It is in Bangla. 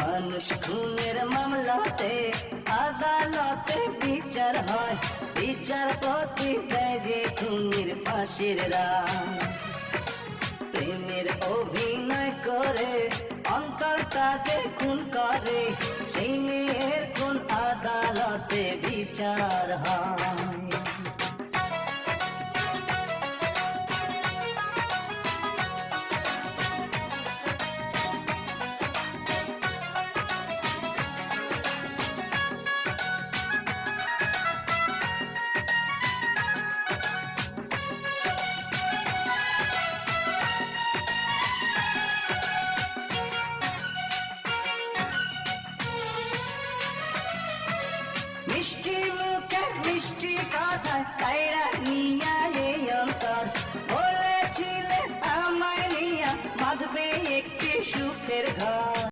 মানুষ খুনের মামলাতে আদালতে বিচার হয়, বিচারপতি দেয় যে খুনির ফাঁসির রায়। প্রেমের অভিনয় করে অন্তরটা যে খুন করে, সেই মেয়ের খুন আদালতে বিচার হয়। মিষ্টি মুখে মিষ্টি কথায়